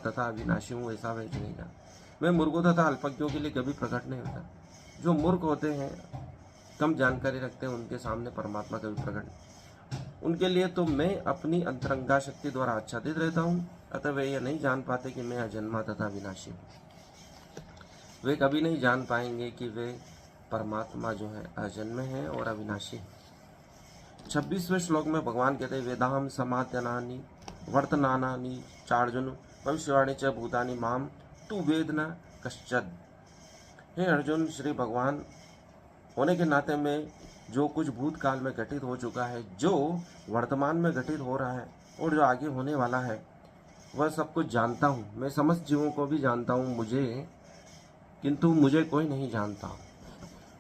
तथा अविनाशी हूँ ऐसा वह नहीं जान। मैं मूर्खों तथा अल्पज्ञों के लिए कभी प्रकट नहीं होता। जो मूर्ख होते हैं, कम जानकारी रखते हैं, उनके सामने परमात्मा कभी प्रकट नहीं। उनके लिए तो मैं अपनी अंतरंगा शक्ति द्वारा आच्छादित रहता हूँ, अतः वे यह नहीं जान पाते कि मैं अजन्मा तथा अविनाशी हूँ। वे कभी नहीं जान पाएंगे कि वे परमात्मा जो है अजन्मे हैं और अविनाशी हैं। 26वें श्लोक में भगवान कहते हैं, वेदाहम समात्यनानि वर्तनानानि चार्जुन भविष्यवाणी च भूतानि माम तू वेद न कश्चन। हे अर्जुन, श्री भगवान होने के नाते में जो कुछ भूतकाल में घटित हो चुका है, जो वर्तमान में घटित हो रहा है और जो आगे होने वाला है, वह सब कुछ जानता हूँ। मैं समस्त जीवों को भी जानता हूँ, किंतु मुझे कोई नहीं जानता।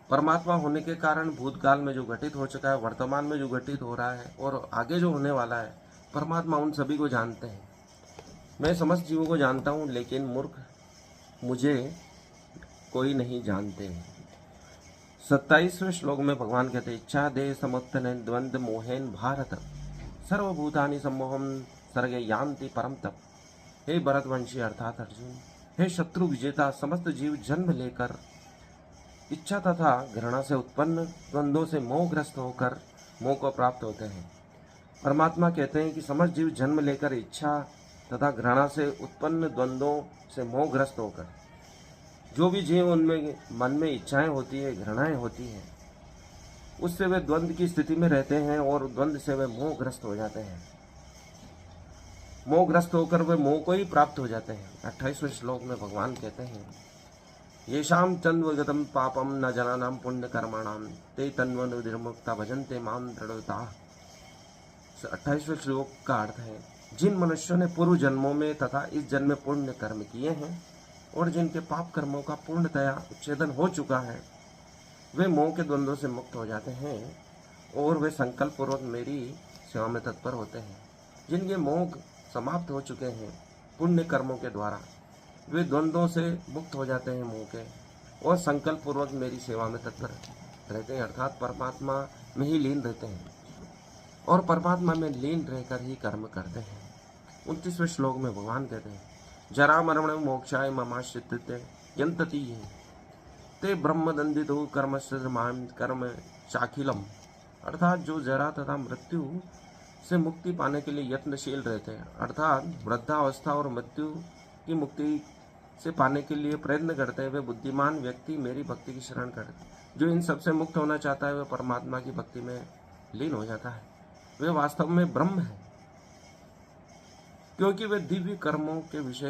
परमात्मा होने के कारण भूतकाल में जो घटित हो चुका है, वर्तमान में जो घटित हो रहा है और आगे जो होने वाला है, परमात्मा उन सभी को जानते हैं। मैं समस्त जीवों को जानता हूँ, लेकिन मूर्ख मुझे कोई नहीं जानते। 27वें श्लोक में भगवान कहते, इच्छा देह समुत्थन द्वंद्व मोहेन भारत सर्वभूतानि सम्मोहम सर्गे यान्ति परम तप। हे भरतवंशी अर्थात अर्जुन, हे शत्रु विजेता, समस्त जीव जन्म लेकर इच्छा तथा घृणा से उत्पन्न द्वंद्वों से मोहग्रस्त होकर मोह को प्राप्त होते हैं। परमात्मा कहते हैं कि समस्त जीव जन्म लेकर इच्छा तथा घृणा से उत्पन्न द्वंद्वों से मोहग्रस्त होकर, जो भी जीव उनमें मन में इच्छाएं होती है, घृणाएं होती हैं, उससे वे द्वंद्व की स्थिति में रहते हैं और द्वंद्व से वे मोहग्रस्त हो जाते हैं। मोहग्रस्त होकर वे मोह को ही प्राप्त हो जाते हैं। 28वें श्लोक में भगवान कहते हैं, येषां चन्द्वगतं पापं न जनानां पुण्य कर्माणां ते तन्वनुर्मुक्ता भजन्ते मां दृढ़ता। 28वें श्लोक का अर्थ है, जिन मनुष्यों ने पूर्व जन्मों में तथा इस जन्म में पुण्य कर्म किए हैं और जिनके पाप कर्मों का पूर्णतया उच्छेदन हो चुका है, वे मोह के द्वंद्वों से मुक्त हो जाते हैं और वे संकल्प पूर्वक मेरी सेवा में तत्पर होते हैं। जिनके मोह समाप्त हो चुके हैं पुण्य कर्मों के द्वारा, वे द्वंद्वों से मुक्त हो जाते हैं मोह के, और संकल्प पूर्वक मेरी सेवा में तत्पर रहते हैं, अर्थात परमात्मा में ही लीन रहते हैं और परमात्मा में लीन रहकर ही कर्म करते हैं। 29वें श्लोक में भगवान कहते हैं, जरा मरण मोक्षाय ममाश्रित्य यंतति ये ते ब्रह्मदंडितो कर्मस्य कर्म चाखिलम। अर्थात जो जरा तथा मृत्यु से मुक्ति पाने के लिए यत्नशील रहते हैं, अर्थात वृद्धावस्था और मृत्यु की मुक्ति से पाने के लिए प्रयत्न करते हैं, वे बुद्धिमान व्यक्ति मेरी भक्ति की शरण करते। जो इन सबसे मुक्त होना चाहता है, वह परमात्मा की भक्ति में लीन हो जाता है। वे वास्तव में ब्रह्म है, क्योंकि वे दिव्य कर्मों के विषय